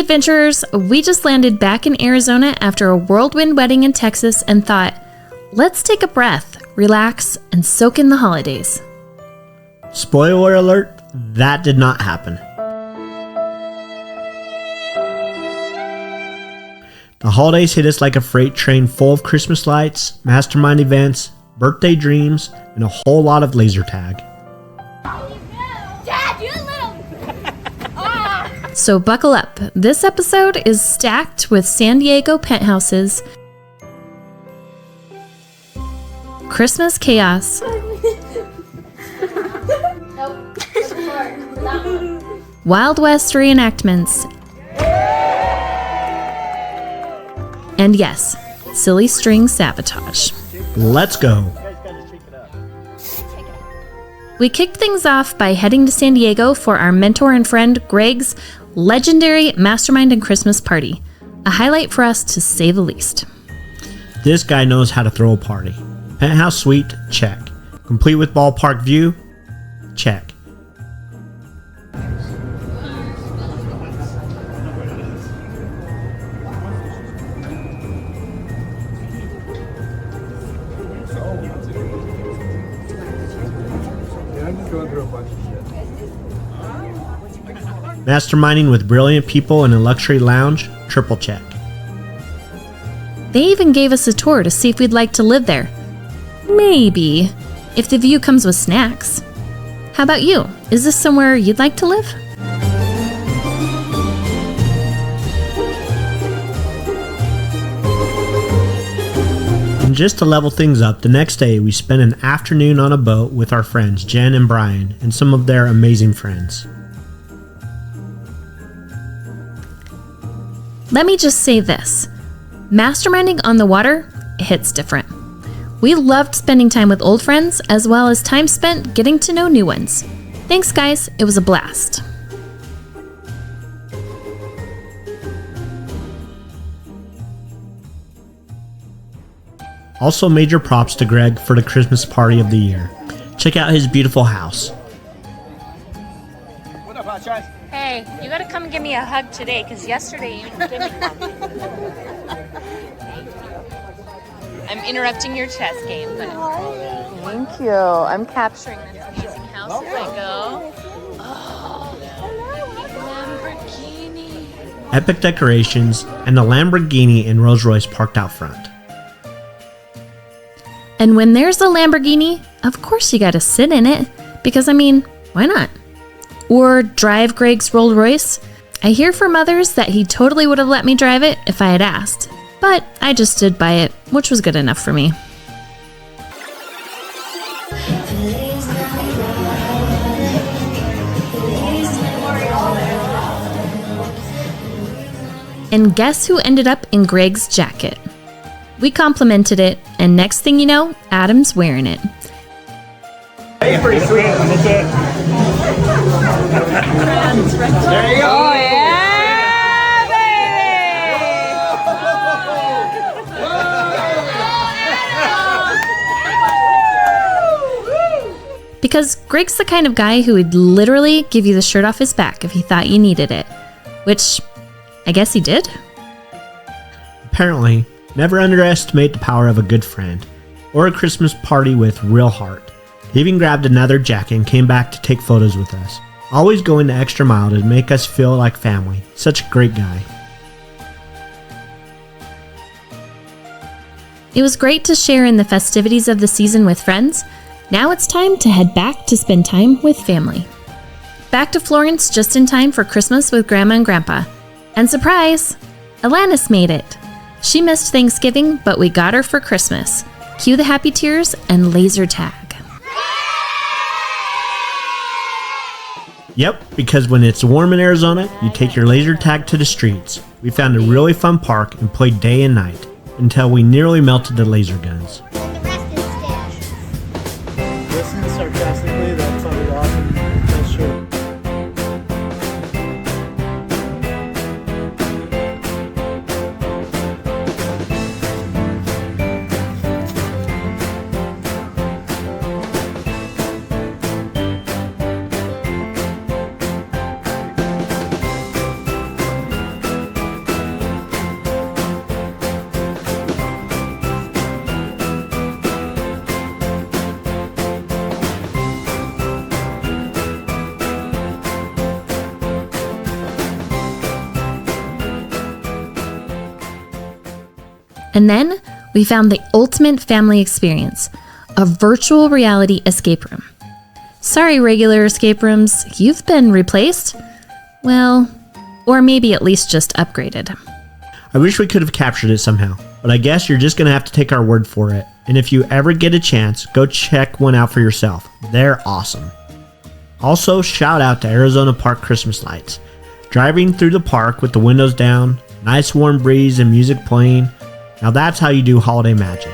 adventurers, we just landed back in Arizona after a whirlwind wedding in Texas and thought, let's take a breath, relax, and soak in the holidays. Spoiler alert, that did not happen. The holidays hit us like a freight train full of Christmas lights, mastermind events, birthday dreams, and a whole lot of laser tag. Dad, you little... So buckle up. This episode is stacked with San Diego penthouses, Christmas chaos, Wild West reenactments, and yes, silly string sabotage. Let's go. We kicked things off by heading to San Diego for our mentor and friend Greg's legendary Mastermind and Christmas party. A highlight for us, to say the least. This guy knows how to throw a party. Penthouse suite, check. Complete with ballpark view, check. Masterminding with brilliant people in a luxury lounge, triple check. They even gave us a tour to see if we'd like to live there. Maybe, if the view comes with snacks. How about you? Is this somewhere you'd like to live? And just to level things up, the next day we spent an afternoon on a boat with our friends Jen and Brian and some of their amazing friends. Let me just say this. Masterminding on the water hits different. We loved spending time with old friends as well as time spent getting to know new ones. Thanks, guys. It was a blast. Also, major props to Greg for the Christmas party of the year. Check out his beautiful house. What up, hot shots? Hey, you gotta come give me a hug today, because yesterday you didn't give me one. I'm interrupting your chess game, but... Thank you. I'm capturing this amazing house as I go. Oh, Lamborghini. Epic decorations and a Lamborghini and Rolls Royce parked out front. And when there's a Lamborghini, of course you gotta sit in it, because why not? Or drive Greg's Rolls Royce. I hear from others that he totally would have let me drive it if I had asked, but I just stood by it, which was good enough for me. And guess who ended up in Greg's jacket? We complimented it, and next thing you know, Adam's wearing it. Hey, pretty sweet. That's it. There you go. Oh, yeah, baby! Because Greg's the kind of guy who would literally give you the shirt off his back if he thought you needed it. Which, I guess he did. Apparently, never underestimate the power of a good friend or a Christmas party with real heart. He even grabbed another jacket and came back to take photos with us. Always going the extra mile to make us feel like family. Such a great guy. It was great to share in the festivities of the season with friends. Now it's time to head back to spend time with family. Back to Florence just in time for Christmas with Grandma and Grandpa. And surprise! Alanis made it. She missed Thanksgiving, but we got her for Christmas. Cue the happy tears and laser tag. Yep, because when it's warm in Arizona, you take your laser tag to the streets. We found a really fun park and played day and night until we nearly melted the laser guns. The rest is stash. Listen sarcastically, that's probably awesome. That's true. And then we found the ultimate family experience, a virtual reality escape room. Sorry, regular escape rooms, you've been replaced. Well, or maybe at least just upgraded. I wish we could have captured it somehow, but I guess you're just going to have to take our word for it. And if you ever get a chance, go check one out for yourself. They're awesome. Also, shout out to Arizona Park Christmas lights. Driving through the park with the windows down, nice warm breeze and music playing. Now that's how you do holiday magic.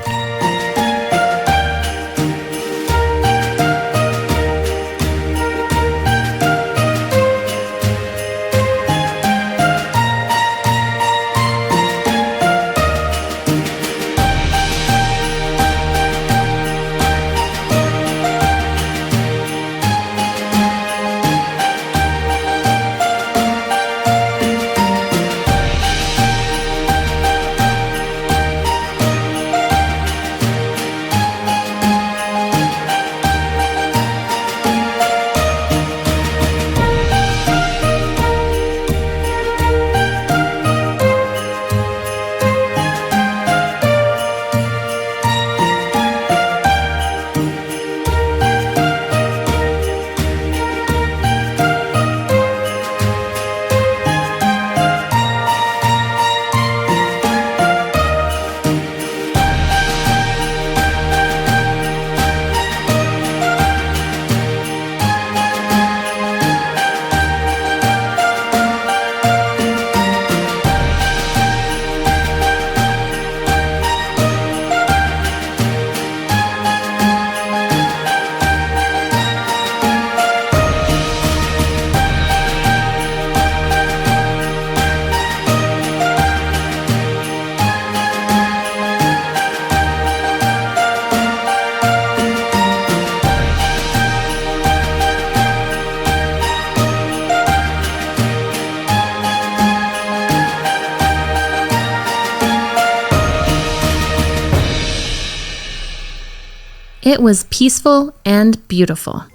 It was peaceful and beautiful.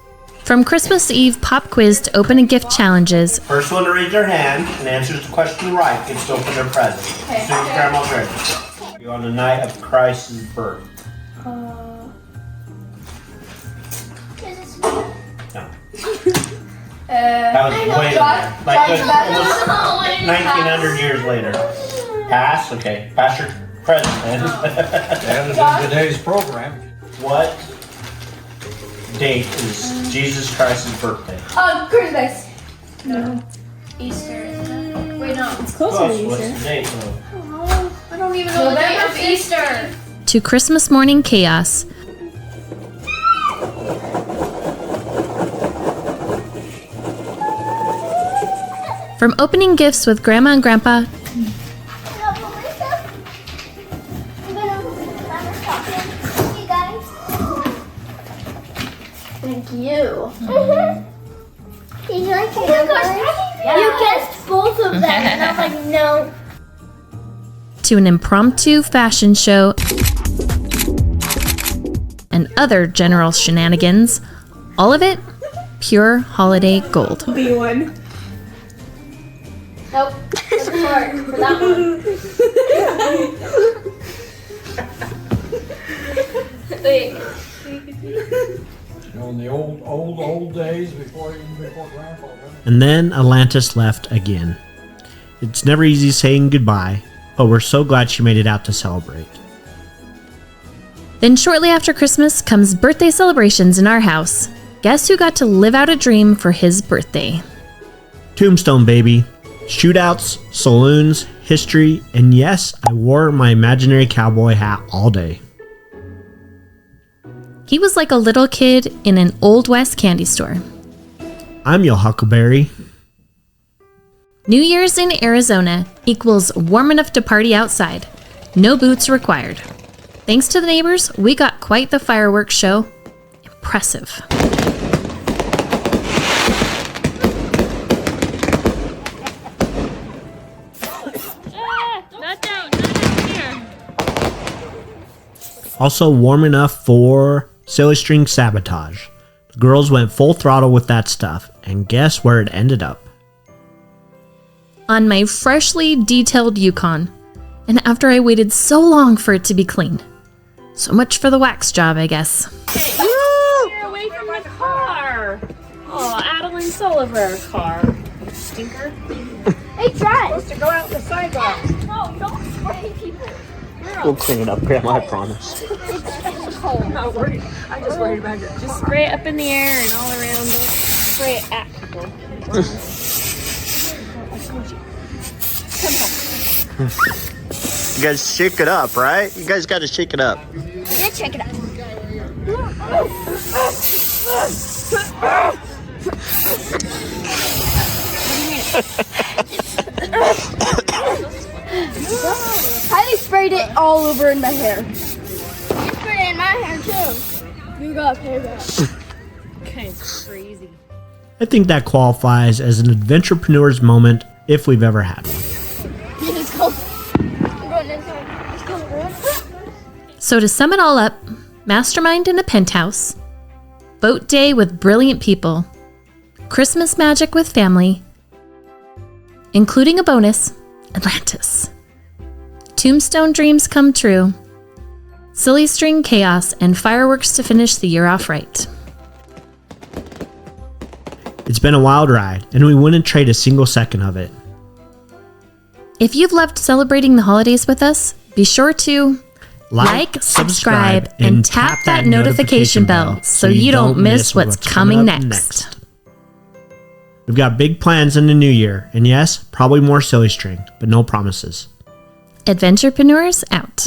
From Christmas Eve pop quiz to open a gift challenges, First one to raise their hand and answers the question right gets to open their present. As soon as Grandma's ready. You're on the night of Christ's birth. No. That was way later. Like almost 1900 years later. Pass? Okay. Pass your present then. That is in today's program. What date is Jesus Christ's birthday? Christmas. No. Easter, isn't it? Wait, no. It's closer to What's Easter. the date though? Oh, I don't even know the date of Easter. to Christmas morning chaos, from opening gifts with Grandma and Grandpa Thank you. Did you like You guessed both of them, and I'm like, no. to an impromptu fashion show and other general shenanigans, all of it pure holiday gold. Be one. Nope. That's hard for that one. Wait. You know, in the old days before Grandpa went. And then Atlantis left again. It's never easy saying goodbye, but we're so glad she made it out to celebrate. Then shortly after Christmas comes birthday celebrations in our house. Guess who got to live out a dream for his birthday? Tombstone, baby. Shootouts, saloons, history, and yes, I wore my imaginary cowboy hat all day. He was like a little kid in an Old West candy store. I'm your Huckleberry. New Year's in Arizona equals warm enough to party outside. No boots required. Thanks to the neighbors, we got quite the fireworks show. Impressive. Not down here. Also warm enough for silly string sabotage. The girls went full throttle with that stuff, and guess where it ended up? On my freshly detailed Yukon, And after I waited so long for it to be clean. So much for the wax job, I guess. Get away from my car. Oh, Adeline's all over our car. You stinker. Hey, try. Supposed to go out the sidewalk. No, don't spray people. We'll clean it up, Grandma, I promise. I'm not worried. I'm just worried about it. Just spray it up in the air and all around. Don't spray it at people. You guys shake it up, right? You guys got to shake it up. Yeah, check it out. Kylie sprayed it all over in my hair. You sprayed it in my hair too. You got payback. Okay, crazy. I think that qualifies as an Adventurepreneurs moment if we've ever had one. It's cold. I'm going inside. It's cold. So to sum it all up, Mastermind in a penthouse, boat day with brilliant people, Christmas magic with family, including a bonus, Atlantis, Tombstone dreams come true, silly string chaos, and fireworks to finish the year off right. It's been a wild ride, and we wouldn't trade a single second of it. If you've loved celebrating the holidays with us, be sure to like, subscribe, and tap that notification bell so you don't miss what's coming next. We've got big plans in the new year, and yes, probably more silly string, but no promises. Adventurepreneurs out.